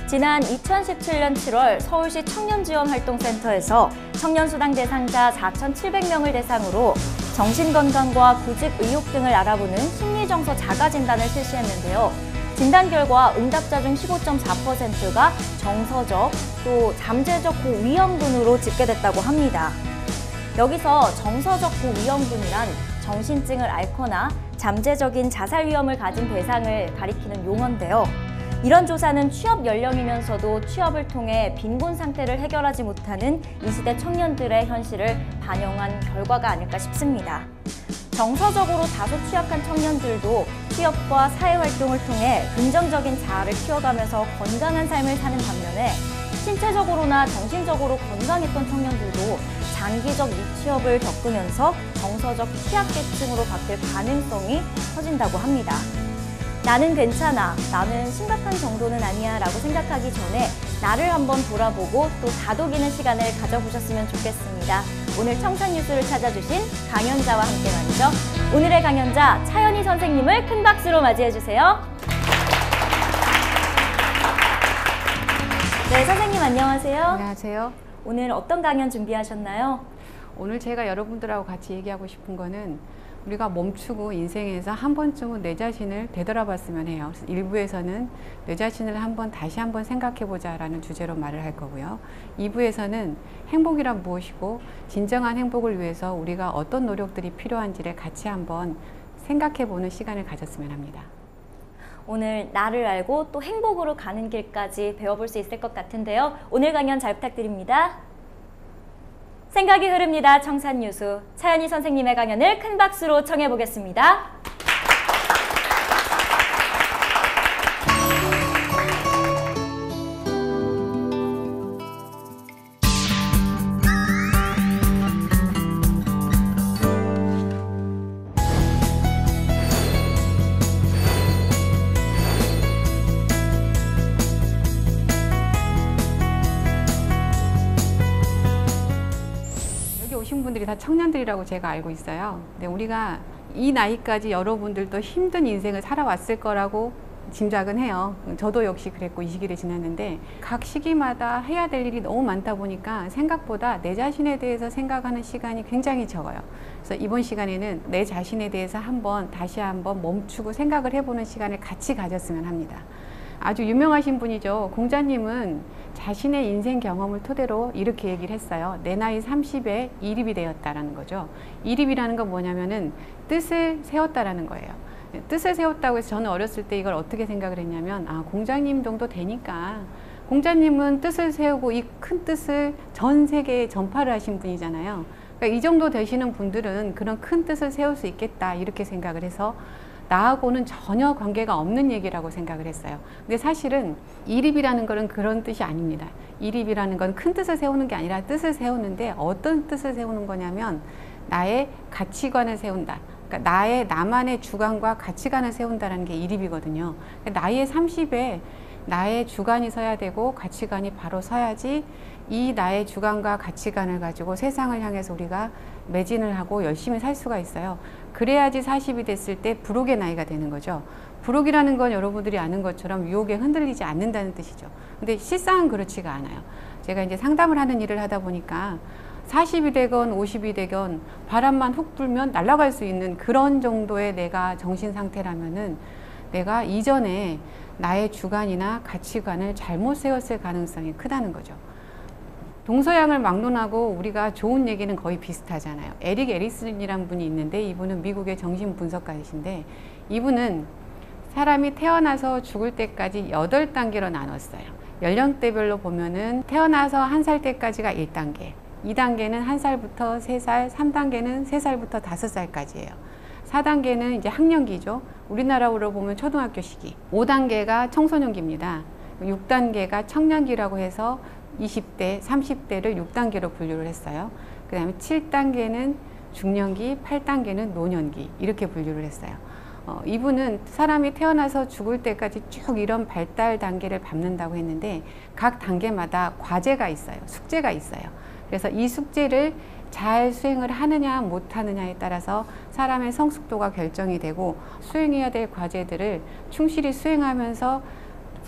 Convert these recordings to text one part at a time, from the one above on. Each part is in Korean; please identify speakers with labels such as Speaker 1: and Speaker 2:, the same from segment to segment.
Speaker 1: 지난 2017년 7월 서울시 청년지원활동센터에서 청년수당 대상자 4,700명을 대상으로 정신건강과 구직 의욕 등을 알아보는 심리정서 자가진단을 실시했는데요. 진단 결과 응답자 중 15.4%가 정서적, 또 잠재적 고위험군으로 집계됐다고 합니다. 여기서 정서적 고위험군이란 정신증을 앓거나 잠재적인 자살 위험을 가진 대상을 가리키는 용어인데요. 이런 조사는 취업 연령이면서도 취업을 통해 빈곤 상태를 해결하지 못하는 이 시대 청년들의 현실을 반영한 결과가 아닐까 싶습니다. 정서적으로 다소 취약한 청년들도 취업과 사회활동을 통해 긍정적인 자아를 키워가면서 건강한 삶을 사는 반면에 신체적으로나 정신적으로 건강했던 청년들도 장기적 미취업을 겪으면서 정서적 취약계층으로 바뀔 가능성이 커진다고 합니다. 나는 괜찮아, 나는 심각한 정도는 아니야 라고 생각하기 전에 나를 한번 돌아보고 또 다독이는 시간을 가져보셨으면 좋겠습니다. 오늘 청산뉴스를 찾아주신 강연자와 함께 말이죠. 오늘의 강연자 차연희 선생님을 큰 박수로 맞이해주세요. 네, 선생님 안녕하세요.
Speaker 2: 안녕하세요.
Speaker 1: 오늘 어떤 강연 준비하셨나요?
Speaker 2: 오늘 제가 여러분들하고 같이 얘기하고 싶은 거는 우리가 멈추고 인생에서 한 번쯤은 내 자신을 되돌아봤으면 해요. 일부에서는 내 자신을 다시 한번 생각해보자 라는 주제로 말을 할 거고요. 2부에서는 행복이란 무엇이고 진정한 행복을 위해서 우리가 어떤 노력들이 필요한지를 같이 한번 생각해보는 시간을 가졌으면 합니다.
Speaker 1: 오늘 나를 알고 또 행복으로 가는 길까지 배워볼 수 있을 것 같은데요. 오늘 강연 잘 부탁드립니다. 생각이 흐릅니다. 청산뉴스 차연희 선생님의 강연을 큰 박수로 청해보겠습니다.
Speaker 2: 오신 분들이 다 청년들이라고 제가 알고 있어요. 근데 우리가 이 나이까지 여러분들도 힘든 인생을 살아왔을 거라고 짐작은 해요. 저도 역시 그랬고 이 시기를 지났는데 각 시기마다 해야 될 일이 너무 많다 보니까 생각보다 내 자신에 대해서 생각하는 시간이 굉장히 적어요. 그래서 이번 시간에는 내 자신에 대해서 다시 한번 멈추고 생각을 해보는 시간을 같이 가졌으면 합니다. 아주 유명하신 분이죠. 공자님은 자신의 인생 경험을 토대로 이렇게 얘기를 했어요. 내 나이 30에 이립이 되었다라는 거죠. 이립이라는 건 뭐냐면은 뜻을 세웠다라는 거예요. 뜻을 세웠다고 해서 저는 어렸을 때 이걸 어떻게 생각을 했냐면 공자님 정도 되니까 공자님은 뜻을 세우고 이 큰 뜻을 전 세계에 전파를 하신 분이잖아요. 그러니까 이 정도 되시는 분들은 그런 큰 뜻을 세울 수 있겠다 이렇게 생각을 해서 나하고는 전혀 관계가 없는 얘기라고 생각을 했어요. 근데 사실은 이립이라는 것은 그런 뜻이 아닙니다. 이립이라는 건 큰 뜻을 세우는 게 아니라 뜻을 세우는데 어떤 뜻을 세우는 거냐면 나의 가치관을 세운다. 그러니까 나만의 주관과 가치관을 세운다는 게 이립이거든요. 나이의 30에 나의 주관이 서야 되고 가치관이 바로 서야지 이 나의 주관과 가치관을 가지고 세상을 향해서 우리가 매진을 하고 열심히 살 수가 있어요. 그래야지 40이 됐을 때 불혹의 나이가 되는 거죠. 불혹이라는 건 여러분들이 아는 것처럼 유혹에 흔들리지 않는다는 뜻이죠. 근데 실상은 그렇지가 않아요. 제가 이제 상담을 하는 일을 하다 보니까 40이 되건 50이 되건 바람만 훅 불면 날아갈 수 있는 그런 정도의 내가 정신 상태라면은 내가 이전에 나의 주관이나 가치관을 잘못 세웠을 가능성이 크다는 거죠. 동서양을 막론하고 우리가 좋은 얘기는 거의 비슷하잖아요. 에릭 에리슨이라는 분이 있는데 이분은 미국의 정신분석가이신데 이분은 사람이 태어나서 죽을 때까지 8단계로 나눴어요. 연령대별로 보면은 태어나서 1살 때까지가 1단계, 2단계는 1살부터 3살, 3단계는 3살부터 5살까지예요. 4단계는 이제 학령기죠. 우리나라로 보면 초등학교 시기. 5단계가 청소년기입니다. 6단계가 청년기라고 해서 20대, 30대를 6단계로 분류를 했어요. 그 다음에 7단계는 중년기, 8단계는 노년기 이렇게 분류를 했어요. 이분은 사람이 태어나서 죽을 때까지 쭉 이런 발달 단계를 밟는다고 했는데 각 단계마다 과제가 있어요. 숙제가 있어요. 그래서 이 숙제를 잘 수행을 하느냐 못하느냐에 따라서 사람의 성숙도가 결정이 되고 수행해야 될 과제들을 충실히 수행하면서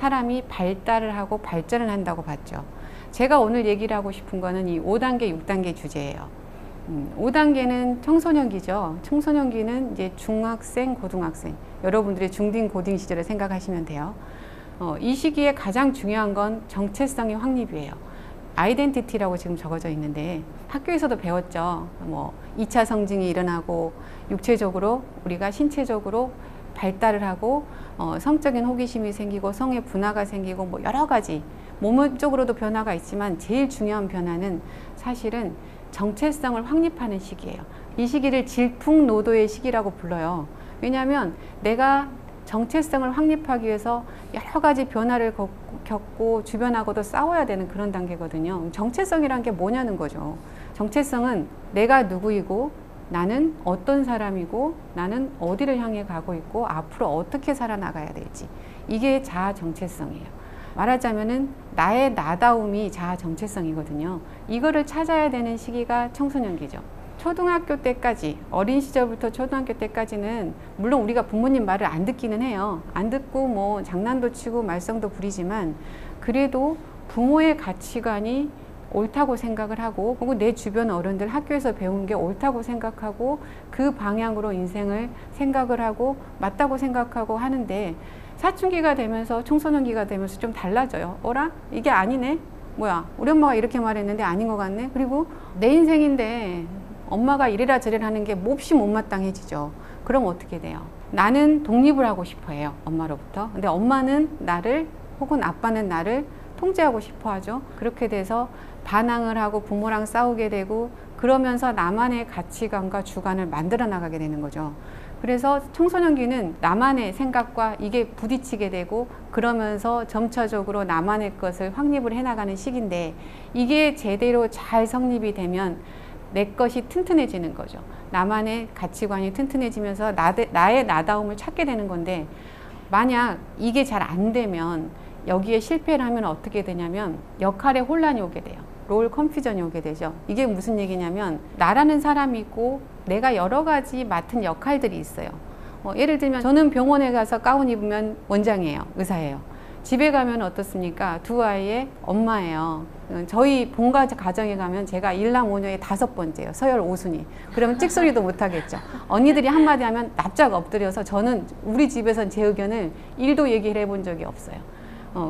Speaker 2: 사람이 발달을 하고 발전을 한다고 봤죠. 제가 오늘 얘기를 하고 싶은 거는 이 5단계, 6단계 주제예요. 5단계는 청소년기죠. 청소년기는 이제 중학생, 고등학생, 여러분들의 중딩, 고딩 시절을 생각하시면 돼요. 이 시기에 가장 중요한 건 정체성의 확립이에요. 아이덴티티라고 지금 적어져 있는데 학교에서도 배웠죠. 뭐 2차 성징이 일어나고 육체적으로 우리가 신체적으로 발달을 하고 성적인 호기심이 생기고 성의 분화가 생기고 뭐 여러 가지 몸적으로도 변화가 있지만 제일 중요한 변화는 사실은 정체성을 확립하는 시기예요. 이 시기를 질풍노도의 시기라고 불러요. 왜냐하면 내가 정체성을 확립하기 위해서 여러 가지 변화를 겪고 주변하고도 싸워야 되는 그런 단계거든요. 정체성이란 게 뭐냐는 거죠. 정체성은 내가 누구이고 나는 어떤 사람이고 나는 어디를 향해 가고 있고 앞으로 어떻게 살아나가야 될지, 이게 자아 정체성이에요. 말하자면은 나의 나다움이 자아 정체성이거든요. 이거를 찾아야 되는 시기가 청소년기죠. 초등학교 때까지, 어린 시절부터 초등학교 때까지는 물론 우리가 부모님 말을 안 듣기는 해요. 안 듣고 뭐 장난도 치고 말썽도 부리지만 그래도 부모의 가치관이 옳다고 생각을 하고, 혹은 내 주변 어른들 학교에서 배운 게 옳다고 생각하고 그 방향으로 인생을 생각을 하고 맞다고 생각하고 하는데, 사춘기가 되면서 청소년기가 되면서 좀 달라져요. 어라? 이게 아니네? 뭐야? 우리 엄마가 이렇게 말했는데 아닌 것 같네? 그리고 내 인생인데 엄마가 이래라 저래라 하는 게 몹시 못마땅해지죠. 그럼 어떻게 돼요? 나는 독립을 하고 싶어 해요. 엄마로부터. 근데 엄마는 나를, 혹은 아빠는 나를 통제하고 싶어 하죠. 그렇게 돼서 반항을 하고 부모랑 싸우게 되고, 그러면서 나만의 가치관과 주관을 만들어 나가게 되는 거죠. 그래서 청소년기는 나만의 생각과 이게 부딪히게 되고, 그러면서 점차적으로 나만의 것을 확립을 해나가는 시기인데, 이게 제대로 잘 성립이 되면 내 것이 튼튼해지는 거죠. 나만의 가치관이 튼튼해지면서 나의 나다움을 찾게 되는 건데, 만약 이게 잘 안 되면, 여기에 실패를 하면 어떻게 되냐면 역할에 혼란이 오게 돼요. 롤 컨퓨전이 오게 되죠. 이게 무슨 얘기냐면, 나라는 사람이 있고 내가 여러 가지 맡은 역할들이 있어요. 예를 들면 저는 병원에 가서 가운 입으면 원장이에요. 의사예요. 집에 가면 어떻습니까? 두 아이의 엄마예요. 저희 본가 가정에 가면 제가 일남오녀의 5번째예요. 서열 5순위. 그러면 찍소리도 못하겠죠. 언니들이 한마디 하면 납작 엎드려서, 저는 우리 집에선 제 의견을 1도 얘기를 해본 적이 없어요.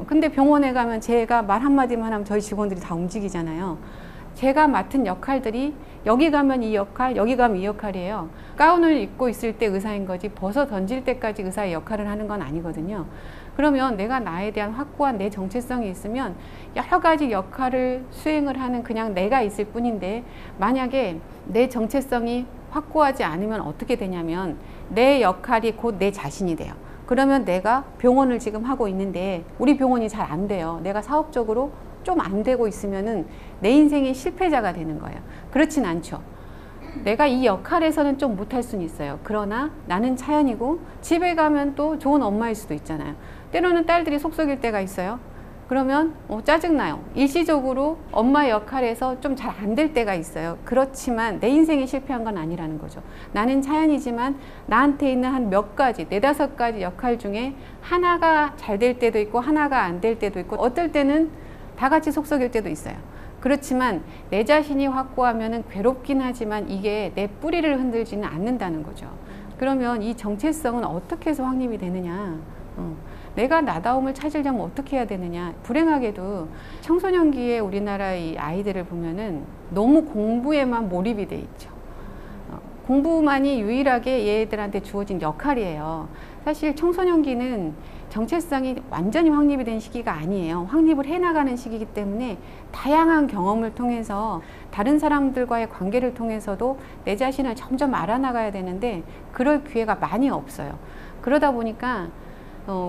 Speaker 2: 근데 병원에 가면 제가 말 한마디만 하면 저희 직원들이 다 움직이잖아요. 제가 맡은 역할들이, 여기 가면 이 역할, 여기 가면 이 역할이에요. 가운을 입고 있을 때 의사인 거지 벗어 던질 때까지 의사의 역할을 하는 건 아니거든요. 그러면 내가 나에 대한 확고한 내 정체성이 있으면 여러 가지 역할을 수행을 하는 그냥 내가 있을 뿐인데, 만약에 내 정체성이 확고하지 않으면 어떻게 되냐면 내 역할이 곧 내 자신이 돼요. 그러면 내가 병원을 지금 하고 있는데 우리 병원이 잘 안 돼요. 내가 사업적으로 좀 안 되고 있으면은 내 인생의 실패자가 되는 거예요. 그렇진 않죠. 내가 이 역할에서는 좀 못할 수는 있어요. 그러나 나는 차연이고, 집에 가면 또 좋은 엄마일 수도 있잖아요. 때로는 딸들이 속썩일 때가 있어요. 그러면 짜증나요. 일시적으로 엄마 역할에서 좀 잘 안 될 때가 있어요. 그렇지만 내 인생이 실패한 건 아니라는 거죠. 나는 차연이지만 나한테 있는 한 몇 가지, 4-5가지 역할 중에 하나가 잘 될 때도 있고 하나가 안 될 때도 있고, 어떨 때는 다 같이 속썩일 때도 있어요. 그렇지만 내 자신이 확고하면 괴롭긴 하지만 이게 내 뿌리를 흔들지는 않는다는 거죠. 그러면 이 정체성은 어떻게 해서 확립이 되느냐? 내가 나다움을 찾으려면 어떻게 해야 되느냐? 불행하게도 청소년기에 우리나라의 아이들을 보면은 너무 공부에만 몰입이 돼 있죠. 공부만이 유일하게 얘들한테 주어진 역할이에요. 사실 청소년기는 정체성이 완전히 확립이 된 시기가 아니에요. 확립을 해나가는 시기이기 때문에 다양한 경험을 통해서, 다른 사람들과의 관계를 통해서도 내 자신을 점점 알아나가야 되는데 그럴 기회가 많이 없어요. 그러다 보니까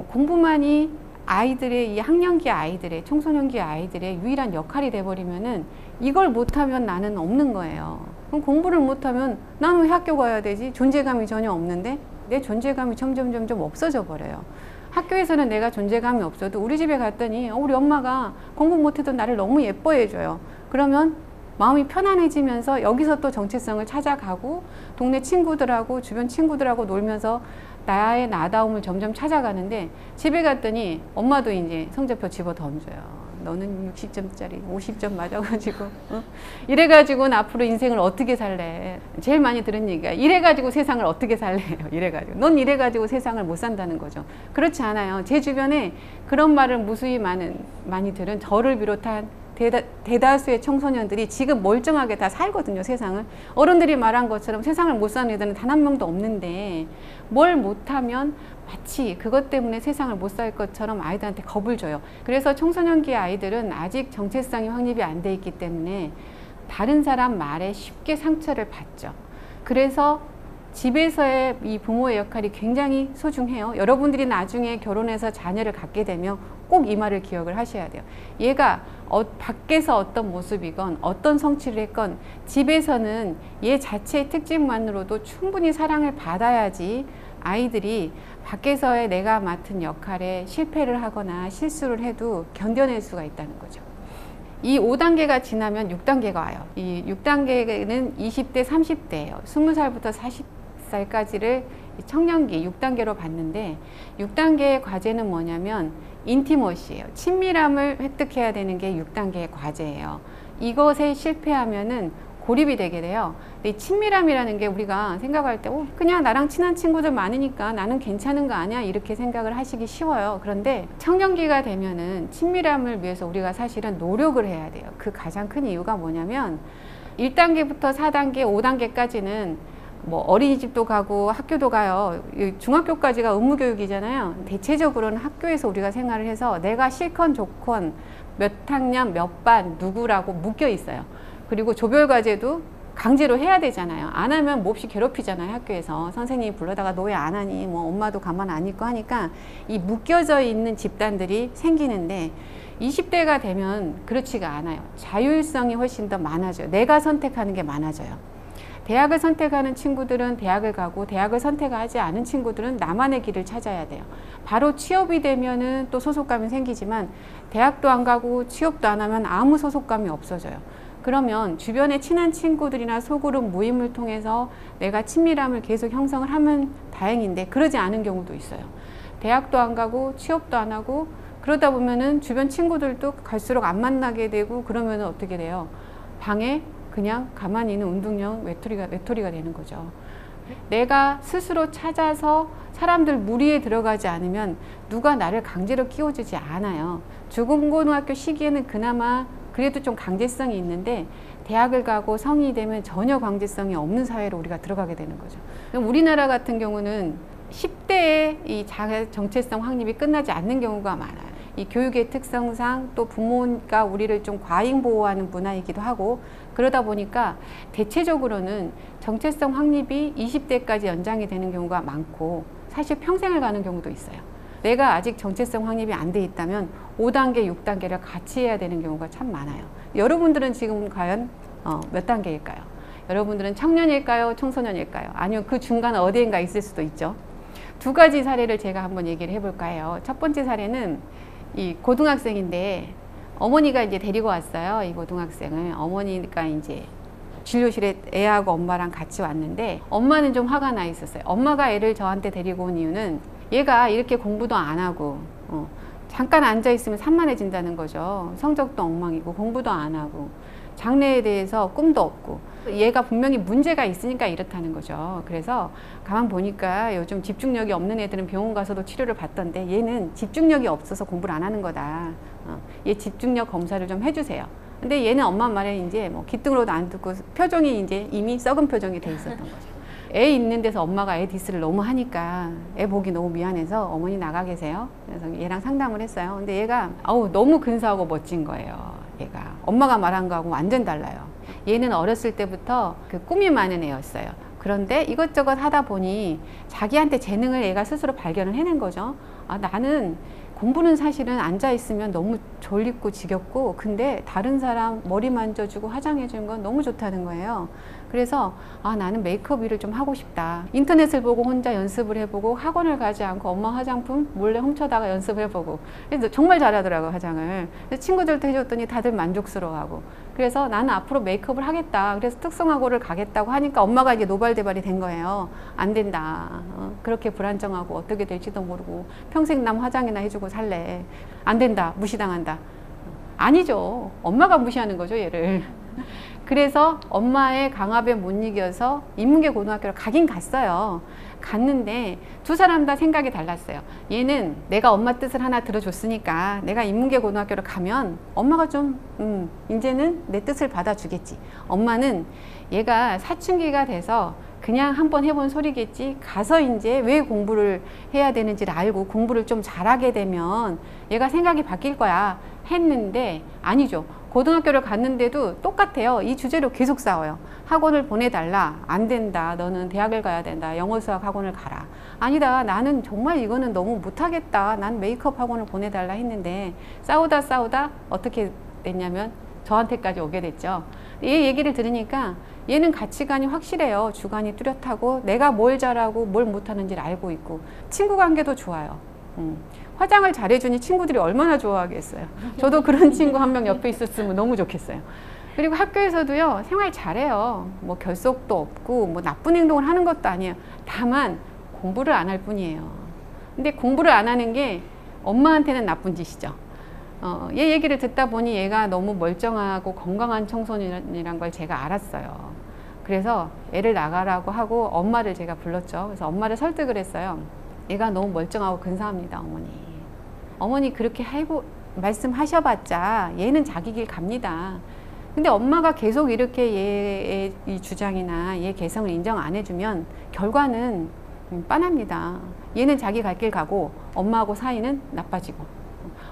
Speaker 2: 공부만이 아이들의, 이 학년기 아이들의, 청소년기 아이들의 유일한 역할이 돼버리면은 이걸 못하면 나는 없는 거예요. 그럼 공부를 못하면 나는 왜 학교 가야 되지? 존재감이 전혀 없는데 내 존재감이 점점 없어져 버려요. 학교에서는 내가 존재감이 없어도 우리 집에 갔더니 우리 엄마가 공부 못해도 나를 너무 예뻐해 줘요. 그러면 마음이 편안해지면서 여기서 또 정체성을 찾아가고, 동네 친구들하고 주변 친구들하고 놀면서 나의 나다움을 점점 찾아가는데 집에 갔더니 엄마도 이제 성적표 집어 던져요. 너는 60점짜리 50점 맞아가지고 이래가지고는 앞으로 인생을 어떻게 살래? 제일 많이 들은 얘기가 이래가지고 세상을 어떻게 살래요? 이래가지고 넌 이래가지고 세상을 못 산다는 거죠. 그렇지 않아요. 제 주변에 그런 말을 무수히 많이 들은 저를 비롯한 대다수의 청소년들이 지금 멀쩡하게 다 살거든요. 세상을. 어른들이 말한 것처럼 세상을 못 사는 애들은 단 한 명도 없는데 뭘 못하면 마치 그것 때문에 세상을 못 살 것처럼 아이들한테 겁을 줘요. 그래서 청소년기의 아이들은 아직 정체성이 확립이 안 돼 있기 때문에 다른 사람 말에 쉽게 상처를 받죠. 그래서 집에서의 이 부모의 역할이 굉장히 소중해요. 여러분들이 나중에 결혼해서 자녀를 갖게 되면 꼭 이 말을 기억을 하셔야 돼요. 얘가 밖에서 어떤 모습이건 어떤 성취를 했건 집에서는 얘 자체의 특징만으로도 충분히 사랑을 받아야지 아이들이 밖에서의 내가 맡은 역할에 실패를 하거나 실수를 해도 견뎌낼 수가 있다는 거죠. 이 5단계가 지나면 6단계가 와요. 이 6단계는 20대, 30대예요. 20살부터 40살까지를 청년기 6단계로 봤는데 6단계의 과제는 뭐냐면 인티머시예요. 친밀함을 획득해야 되는 게 6단계의 과제예요. 이것에 실패하면은 고립이 되게 돼요. 근데 이 친밀함이라는 게 우리가 생각할 때 그냥 나랑 친한 친구들 많으니까 나는 괜찮은 거 아니야? 이렇게 생각을 하시기 쉬워요. 그런데 청년기가 되면은 친밀함을 위해서 우리가 사실은 노력을 해야 돼요. 그 가장 큰 이유가 뭐냐면 1단계부터 4단계, 5단계까지는 뭐 어린이집도 가고 학교도 가요. 중학교까지가 의무교육이잖아요. 대체적으로는 학교에서 우리가 생활을 해서 내가 실컷 좋건 몇 학년 몇 반 누구라고 묶여 있어요. 그리고 조별과제도 강제로 해야 되잖아요. 안 하면 몹시 괴롭히잖아요. 학교에서 선생님이 불러다가 너 왜 안 하니? 뭐 엄마도 가만 안 있고 하니까 이 묶여져 있는 집단들이 생기는데 20대가 되면 그렇지가 않아요. 자율성이 훨씬 더 많아져요. 내가 선택하는 게 많아져요. 대학을 선택하는 친구들은 대학을 가고 대학을 선택하지 않은 친구들은 나만의 길을 찾아야 돼요. 바로 취업이 되면은 또 소속감이 생기지만 대학도 안 가고 취업도 안 하면 아무 소속감이 없어져요. 그러면 주변에 친한 친구들이나 소그룹 모임을 통해서 내가 친밀함을 계속 형성을 하면 다행인데 그러지 않은 경우도 있어요. 대학도 안 가고 취업도 안 하고 그러다 보면은 주변 친구들도 갈수록 안 만나게 되고 그러면은 어떻게 돼요? 방에 그냥 가만히 있는 운동형 외톨이가 되는 거죠. 내가 스스로 찾아서 사람들 무리에 들어가지 않으면 누가 나를 강제로 끼워주지 않아요. 중고등학교 시기에는 그나마 그래도 좀 강제성이 있는데 대학을 가고 성인이 되면 전혀 강제성이 없는 사회로 우리가 들어가게 되는 거죠. 우리나라 같은 경우는 10대에 이 자아 정체성 확립이 끝나지 않는 경우가 많아요. 이 교육의 특성상 또 부모가 우리를 좀 과잉 보호하는 문화이기도 하고 그러다 보니까 대체적으로는 정체성 확립이 20대까지 연장이 되는 경우가 많고 사실 평생을 가는 경우도 있어요. 내가 아직 정체성 확립이 안 돼 있다면 5단계, 6단계를 같이 해야 되는 경우가 참 많아요. 여러분들은 지금 과연 몇 단계일까요? 여러분들은 청년일까요? 청소년일까요? 아니면 그 중간 어디인가 있을 수도 있죠. 두 가지 사례를 제가 한번 얘기를 해볼까 해요. 첫 번째 사례는 이 고등학생인데 어머니가 이제 데리고 왔어요. 이 고등학생을. 어머니가 이제 진료실에 애하고 엄마랑 같이 왔는데 엄마는 좀 화가 나 있었어요. 엄마가 애를 저한테 데리고 온 이유는 얘가 이렇게 공부도 안 하고 잠깐 앉아 있으면 산만해진다는 거죠. 성적도 엉망이고 공부도 안 하고 장래에 대해서 꿈도 없고 얘가 분명히 문제가 있으니까 이렇다는 거죠. 그래서 가만 보니까 요즘 집중력이 없는 애들은 병원 가서도 치료를 받던데 얘는 집중력이 없어서 공부를 안 하는 거다. 얘 집중력 검사를 좀 해주세요. 근데 얘는 엄마 말에 이제 뭐 귀등으로도 안 듣고 표정이 이제 이미 썩은 표정이 돼 있었던 거죠. 애 있는 데서 엄마가 애 디스를 너무 하니까 애 보기 너무 미안해서 어머니 나가 계세요. 그래서 얘랑 상담을 했어요. 근데 얘가 너무 근사하고 멋진 거예요. 얘가 엄마가 말한 거하고 완전 달라요. 얘는 어렸을 때부터 그 꿈이 많은 애였어요. 그런데 이것저것 하다 보니 자기한테 재능을 얘가 스스로 발견을 해낸 거죠. 나는 공부는 사실은 앉아있으면 너무 졸립고 지겹고 근데 다른 사람 머리 만져주고 화장해주는 건 너무 좋다는 거예요. 그래서 나는 메이크업 일을 좀 하고 싶다. 인터넷을 보고 혼자 연습을 해보고 학원을 가지 않고 엄마 화장품 몰래 훔쳐다가 연습해보고 그래서 정말 잘하더라고요, 화장을. 그래서 친구들도 해줬더니 다들 만족스러워하고 그래서 나는 앞으로 메이크업을 하겠다. 그래서 특성화고를 가겠다고 하니까 엄마가 이제 노발대발이 된 거예요. 안 된다. 그렇게 불안정하고 어떻게 될지도 모르고 평생 남 화장이나 해주고 살래. 안 된다. 무시당한다. 아니죠. 엄마가 무시하는 거죠, 얘를. 그래서 엄마의 강압에 못 이겨서 인문계 고등학교를 가긴 갔어요. 갔는데 두 사람 다 생각이 달랐어요. 얘는 내가 엄마 뜻을 하나 들어줬으니까 내가 인문계 고등학교를 가면 엄마가 좀 이제는 내 뜻을 받아주겠지. 엄마는 얘가 사춘기가 돼서 그냥 한번 해본 소리겠지. 가서 이제 왜 공부를 해야 되는지를 알고 공부를 좀 잘하게 되면 얘가 생각이 바뀔 거야 했는데 아니죠. 고등학교를 갔는데도 똑같아요. 이 주제로 계속 싸워요. 학원을 보내달라. 안 된다. 너는 대학을 가야 된다. 영어 수학 학원을 가라. 아니다. 나는 정말 이거는 너무 못하겠다. 난 메이크업 학원을 보내달라 했는데 싸우다 어떻게 됐냐면 저한테까지 오게 됐죠. 얘 얘기를 들으니까 얘는 가치관이 확실해요. 주관이 뚜렷하고 내가 뭘 잘하고 뭘 못하는지를 알고 있고 친구 관계도 좋아요. 화장을 잘해주니 친구들이 얼마나 좋아하겠어요. 저도 그런 친구 한 명 옆에 있었으면 너무 좋겠어요. 그리고 학교에서도요, 생활 잘해요. 뭐 결석도 없고 뭐 나쁜 행동을 하는 것도 아니에요. 다만 공부를 안 할 뿐이에요. 근데 공부를 안 하는 게 엄마한테는 나쁜 짓이죠. 얘 얘기를 듣다 보니 얘가 너무 멀쩡하고 건강한 청소년이란 걸 제가 알았어요. 그래서 애를 나가라고 하고 엄마를 제가 불렀죠. 그래서 엄마를 설득을 했어요. 얘가 너무 멀쩡하고 근사합니다, 어머니. 어머니 그렇게 말씀하셔봤자 얘는 자기 길 갑니다. 근데 엄마가 계속 이렇게 얘의 이 주장이나 얘 개성을 인정 안 해주면 결과는 빤합니다. 얘는 자기 갈 길 가고 엄마하고 사이는 나빠지고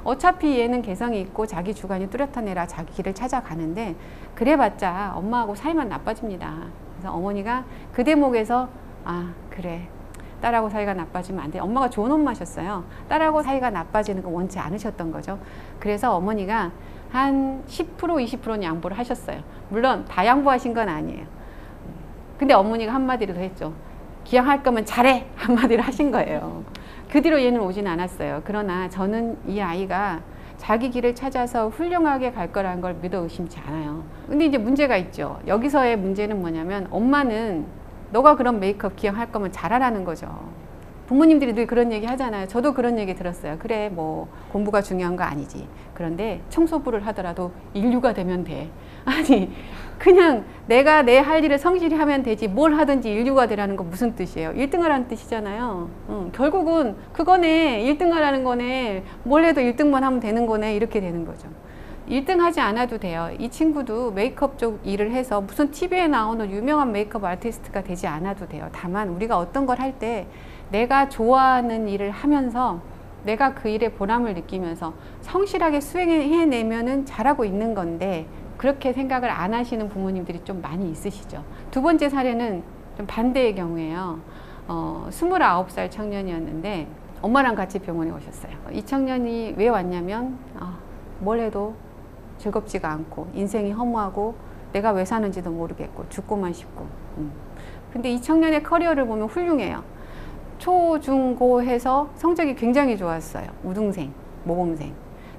Speaker 2: 어차피 얘는 개성이 있고 자기 주관이 뚜렷한 애라 자기 길을 찾아가는데 그래봤자 엄마하고 사이만 나빠집니다. 그래서 어머니가 그 대목에서 그래 딸하고 사이가 나빠지면 안 돼. 엄마가 좋은 엄마셨어요. 딸하고 사이가 나빠지는 거 원치 않으셨던 거죠. 그래서 어머니가 한 10% 20%는 양보를 하셨어요. 물론 다 양보하신 건 아니에요. 근데 어머니가 한마디를 더 했죠. 기왕 할 거면 잘해! 한마디를 하신 거예요. 그 뒤로 얘는 오진 않았어요. 그러나 저는 이 아이가 자기 길을 찾아서 훌륭하게 갈 거라는 걸 믿어 의심치 않아요. 근데 이제 문제가 있죠. 여기서의 문제는 뭐냐면 엄마는 너가 그런 메이크업 기왕 할 거면 잘하라는 거죠. 부모님들이 늘 그런 얘기 하잖아요. 저도 그런 얘기 들었어요. 그래 뭐 공부가 중요한 거 아니지. 그런데 청소부를 하더라도 인류가 되면 돼. 아니 그냥 내가 내 할 일을 성실히 하면 되지 뭘 하든지 인류가 되라는 건 무슨 뜻이에요? 1등 하라는 뜻이잖아요. 결국은 그거네. 1등 하라는 거네. 뭘 해도 1등만 하면 되는 거네. 이렇게 되는 거죠. 1등 하지 않아도 돼요. 이 친구도 메이크업 쪽 일을 해서 무슨 TV에 나오는 유명한 메이크업 아티스트가 되지 않아도 돼요. 다만 우리가 어떤 걸 할 때 내가 좋아하는 일을 하면서 내가 그 일에 보람을 느끼면서 성실하게 수행해내면은 잘하고 있는 건데 그렇게 생각을 안 하시는 부모님들이 좀 많이 있으시죠. 두 번째 사례는 좀 반대의 경우예요. 29살 청년이었는데 엄마랑 같이 병원에 오셨어요. 이 청년이 왜 왔냐면 뭘 해도 즐겁지가 않고 인생이 허무하고 내가 왜 사는지도 모르겠고 죽고만 싶고 근데 이 청년의 커리어를 보면 훌륭해요. 초, 중, 고 해서 성적이 굉장히 좋았어요. 우등생, 모범생.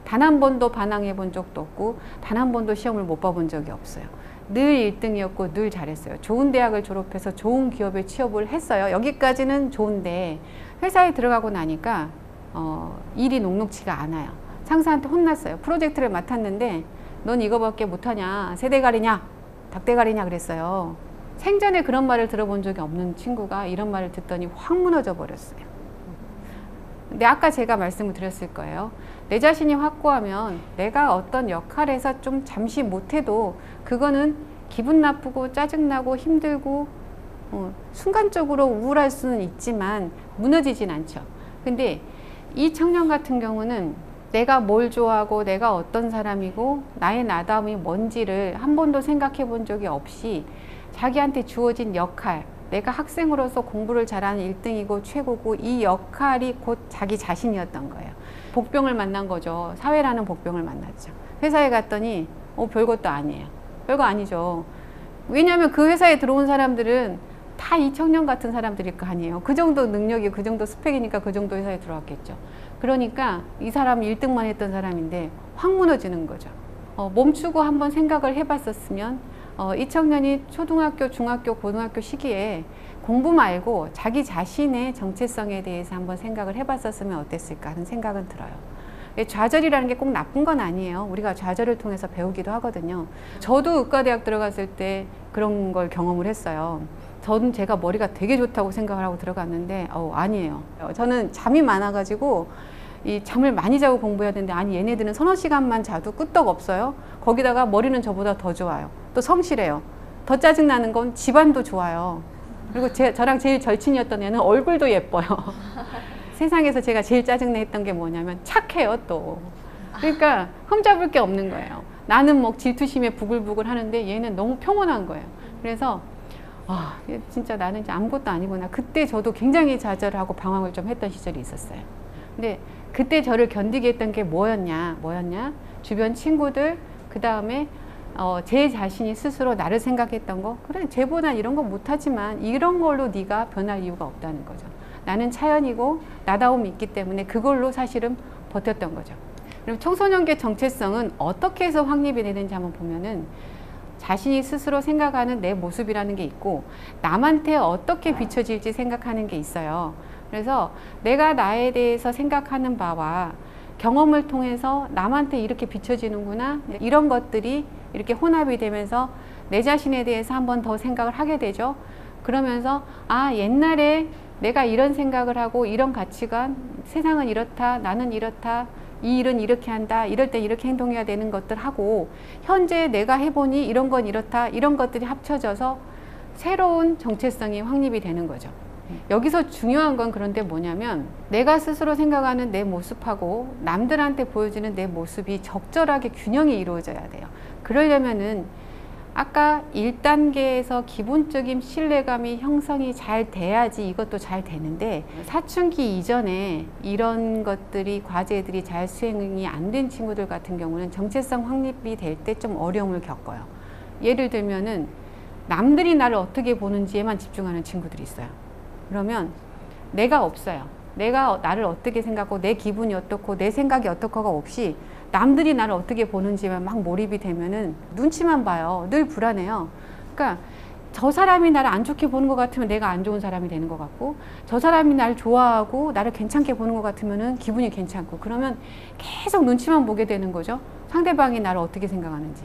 Speaker 2: 단 한 번도 반항해 본 적도 없고 단 한 번도 시험을 못 봐본 적이 없어요. 늘 1등이었고 늘 잘했어요. 좋은 대학을 졸업해서 좋은 기업에 취업을 했어요. 여기까지는 좋은데 회사에 들어가고 나니까 일이 녹록치가 않아요. 상사한테 혼났어요. 프로젝트를 맡았는데 넌 이거밖에 못하냐, 새대가리냐, 닭대가리냐 그랬어요. 생전에 그런 말을 들어본 적이 없는 친구가 이런 말을 듣더니 확 무너져 버렸어요. 근데 아까 제가 말씀을 드렸을 거예요. 내 자신이 확고하면 내가 어떤 역할에서 좀 잠시 못해도 그거는 기분 나쁘고 짜증나고 힘들고 순간적으로 우울할 수는 있지만 무너지진 않죠. 근데 이 청년 같은 경우는 내가 뭘 좋아하고 내가 어떤 사람이고 나의 나다움이 뭔지를 한 번도 생각해 본 적이 없이 자기한테 주어진 역할, 내가 학생으로서 공부를 잘하는 1등이고 최고고 이 역할이 곧 자기 자신이었던 거예요. 복병을 만난 거죠. 사회라는 복병을 만났죠. 회사에 갔더니 별것도 아니에요. 별거 아니죠. 왜냐하면 그 회사에 들어온 사람들은 다 이 청년 같은 사람들일 거 아니에요. 그 정도 능력이 그 정도 스펙이니까 그 정도 회사에 들어왔겠죠. 그러니까 이 사람이 1등만 했던 사람인데 확 무너지는 거죠. 멈추고 한번 생각을 해봤었으면 이 청년이 초등학교, 중학교, 고등학교 시기에 공부 말고 자기 자신의 정체성에 대해서 한번 생각을 해봤었으면 어땠을까 하는 생각은 들어요. 좌절이라는 게 꼭 나쁜 건 아니에요. 우리가 좌절을 통해서 배우기도 하거든요. 저도 의과대학 들어갔을 때 그런 걸 경험을 했어요. 저는 제가 머리가 되게 좋다고 생각을 하고 들어갔는데 아니에요. 저는 잠이 많아가지고 이 잠을 많이 자고 공부해야 되는데 아니 얘네들은 서너 시간만 자도 끄떡 없어요. 거기다가 머리는 저보다 더 좋아요. 또 성실해요. 더 짜증나는 건 집안도 좋아요. 그리고 저랑 제일 절친이었던 애는 얼굴도 예뻐요. 세상에서 제가 제일 짜증냈던 게 뭐냐면 착해요 또. 그러니까 흠잡을 게 없는 거예요. 나는 뭐 질투심에 부글부글 하는데 얘는 너무 평온한 거예요. 그래서 진짜 나는 이제 아무것도 아니구나. 그때 저도 굉장히 좌절하고 방황을 좀 했던 시절이 있었어요. 근데 그때 저를 견디게 했던 게 뭐였냐? 주변 친구들, 그 다음에 제 자신이 스스로 나를 생각했던 거. 그래, 쟤보다 이런 거 못하지만 이런 걸로 네가 변할 이유가 없다는 거죠. 나는 차연이고 나다움이 있기 때문에 그걸로 사실은 버텼던 거죠. 그럼 청소년기의 정체성은 어떻게 해서 확립이 되는지 한번 보면은 자신이 스스로 생각하는 내 모습이라는 게 있고 남한테 어떻게 비춰질지 생각하는 게 있어요. 그래서 내가 나에 대해서 생각하는 바와 경험을 통해서 남한테 이렇게 비춰지는구나, 이런 것들이 이렇게 혼합이 되면서 내 자신에 대해서 한 번 더 생각을 하게 되죠. 그러면서 옛날에 내가 이런 생각을 하고 이런 가치관, 세상은 이렇다, 나는 이렇다, 이 일은 이렇게 한다, 이럴 때 이렇게 행동해야 되는 것들 하고 현재 내가 해보니 이런 건 이렇다, 이런 것들이 합쳐져서 새로운 정체성이 확립이 되는 거죠. 여기서 중요한 건 그런데 뭐냐면 내가 스스로 생각하는 내 모습하고 남들한테 보여지는 내 모습이 적절하게 균형이 이루어져야 돼요. 그러려면은 아까 1단계에서 기본적인 신뢰감이 형성이 잘 돼야지 이것도 잘 되는데 사춘기 이전에 이런 것들이 과제들이 잘 수행이 안 된 친구들 같은 경우는 정체성 확립이 될 때 좀 어려움을 겪어요. 예를 들면은 남들이 나를 어떻게 보는지에만 집중하는 친구들이 있어요. 그러면 내가 없어요. 내가 나를 어떻게 생각하고 내 기분이 어떻고 내 생각이 어떻고가 없이 남들이 나를 어떻게 보는지만 막 몰입이 되면은 눈치만 봐요. 늘 불안해요. 그러니까 저 사람이 나를 안 좋게 보는 것 같으면 내가 안 좋은 사람이 되는 것 같고 저 사람이 나를 좋아하고 나를 괜찮게 보는 것 같으면은 기분이 괜찮고 그러면 계속 눈치만 보게 되는 거죠. 상대방이 나를 어떻게 생각하는지.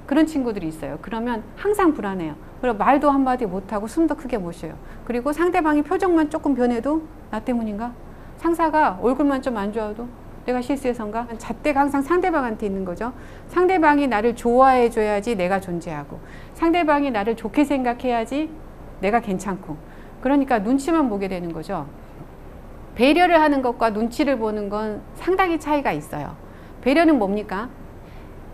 Speaker 2: 그런 친구들이 있어요. 그러면 항상 불안해요. 그리고 말도 한마디 못하고 숨도 크게 못 쉬어요. 그리고 상대방이 표정만 조금 변해도 나 때문인가? 상사가 얼굴만 좀 안 좋아도 내가 실수해서인가? 잣대가 항상 상대방한테 있는 거죠. 상대방이 나를 좋아해 줘야지 내가 존재하고 상대방이 나를 좋게 생각해야지 내가 괜찮고 그러니까 눈치만 보게 되는 거죠. 배려를 하는 것과 눈치를 보는 건 상당히 차이가 있어요. 배려는 뭡니까?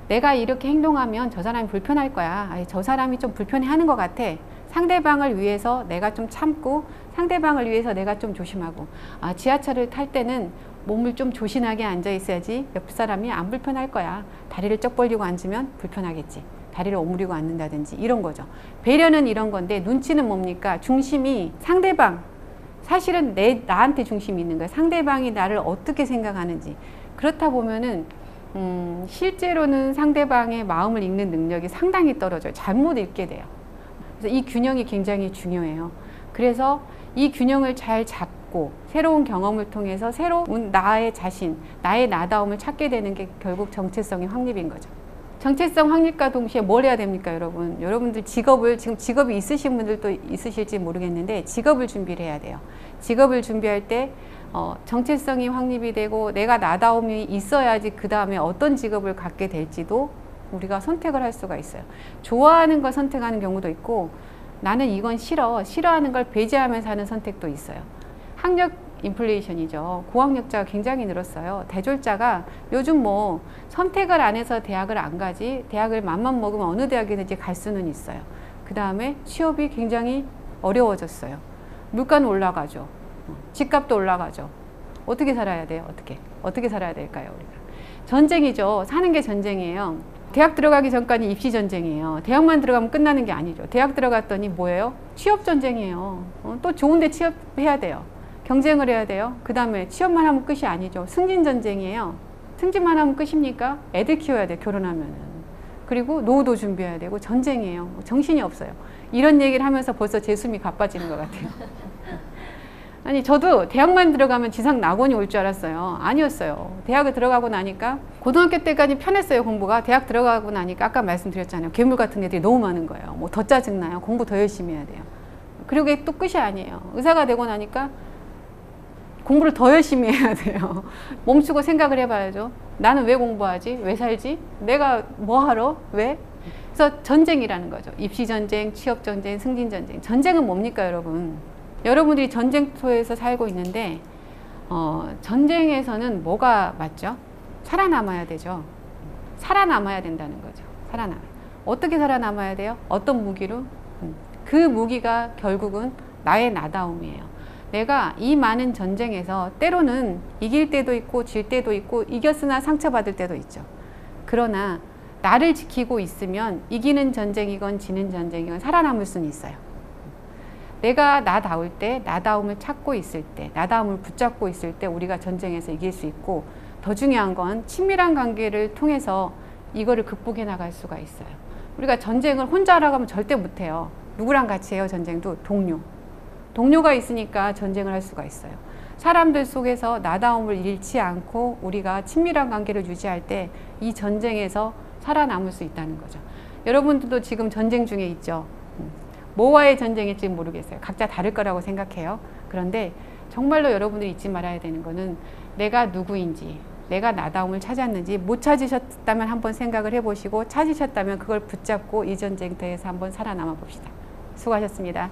Speaker 2: 내가 이렇게 행동하면 저 사람이 불편할 거야. 저 사람이 좀 불편해하는 것 같아. 상대방을 위해서 내가 좀 참고 상대방을 위해서 내가 좀 조심하고 지하철을 탈 때는 몸을 좀 조신하게 앉아 있어야지 옆 사람이 안 불편할 거야. 다리를 쩍 벌리고 앉으면 불편하겠지. 다리를 오므리고 앉는다든지 이런 거죠. 배려는 이런 건데 눈치는 뭡니까? 중심이 상대방. 사실은 나한테 중심이 있는 거야. 상대방이 나를 어떻게 생각하는지. 그렇다 보면은 실제로는 상대방의 마음을 읽는 능력이 상당히 떨어져요. 잘못 읽게 돼요. 그래서 이 균형이 굉장히 중요해요. 그래서 이 균형을 잘 잡고 새로운 경험을 통해서 새로운 나의 자신, 나의 나다움을 찾게 되는 게 결국 정체성의 확립인 거죠. 정체성 확립과 동시에 뭘 해야 됩니까, 여러분? 여러분들 지금 직업이 있으신 분들도 있으실지 모르겠는데 직업을 준비를 해야 돼요. 직업을 준비할 때 정체성이 확립이 되고 내가 나다움이 있어야지 그 다음에 어떤 직업을 갖게 될지도 우리가 선택을 할 수가 있어요. 좋아하는 걸 선택하는 경우도 있고 나는 이건 싫어하는 걸 배제하면서 하는 선택도 있어요. 학력 인플레이션이죠. 고학력자가 굉장히 늘었어요. 대졸자가 요즘 뭐 선택을 안 해서 대학을 안 가지 대학을 맘만 먹으면 어느 대학이든지 갈 수는 있어요. 그 다음에 취업이 굉장히 어려워졌어요. 물가는 올라가죠. 집값도 올라가죠. 어떻게 살아야 돼요? 어떻게 살아야 될까요? 우리가 전쟁이죠. 사는 게 전쟁이에요. 대학 들어가기 전까지 입시 전쟁이에요. 대학만 들어가면 끝나는 게 아니죠. 대학 들어갔더니 뭐예요? 취업 전쟁이에요. 또 좋은데 취업해야 돼요. 경쟁을 해야 돼요. 그 다음에 취업만 하면 끝이 아니죠. 승진 전쟁이에요. 승진만 하면 끝입니까? 애들 키워야 돼, 결혼하면은. 그리고 노후도 준비해야 되고 전쟁이에요. 정신이 없어요. 이런 얘기를 하면서 벌써 제 숨이 가빠지는 것 같아요. 아니, 저도 대학만 들어가면 지상 낙원이 올 줄 알았어요. 아니었어요. 대학을 들어가고 나니까 고등학교 때까지 편했어요, 공부가. 대학 들어가고 나니까 아까 말씀드렸잖아요. 괴물 같은 애들이 너무 많은 거예요. 뭐 더 짜증나요. 공부 더 열심히 해야 돼요. 그리고 그게 또 끝이 아니에요. 의사가 되고 나니까 공부를 더 열심히 해야 돼요. 멈추고 생각을 해봐야죠. 나는 왜 공부하지? 왜 살지? 내가 뭐 하러? 왜? 그래서 전쟁이라는 거죠. 입시 전쟁, 취업 전쟁, 승진 전쟁. 전쟁은 뭡니까, 여러분? 여러분들이 전쟁터에서 살고 있는데 전쟁에서는 뭐가 맞죠? 살아남아야 되죠. 살아남아야 된다는 거죠. 살아남아요. 어떻게 살아남아야 돼요? 어떤 무기로? 그 무기가 결국은 나의 나다움이에요. 내가 이 많은 전쟁에서 때로는 이길 때도 있고 질 때도 있고 이겼으나 상처받을 때도 있죠. 그러나 나를 지키고 있으면 이기는 전쟁이건 지는 전쟁이건 살아남을 수는 있어요. 내가 나다울 때, 나다움을 찾고 있을 때, 나다움을 붙잡고 있을 때 우리가 전쟁에서 이길 수 있고, 더 중요한 건 친밀한 관계를 통해서 이거를 극복해 나갈 수가 있어요. 우리가 전쟁을 혼자 하라고 하면 절대 못해요. 누구랑 같이 해요, 전쟁도? 동료. 동료가 있으니까 전쟁을 할 수가 있어요. 사람들 속에서 나다움을 잃지 않고 우리가 친밀한 관계를 유지할 때 이 전쟁에서 살아남을 수 있다는 거죠. 여러분들도 지금 전쟁 중에 있죠. 뭐와의 전쟁일지 모르겠어요. 각자 다를 거라고 생각해요. 그런데 정말로 여러분들이 잊지 말아야 되는 거는 내가 누구인지, 내가 나다움을 찾았는지, 못 찾으셨다면 한번 생각을 해보시고, 찾으셨다면 그걸 붙잡고 이 전쟁터에서 한번 살아남아 봅시다. 수고하셨습니다.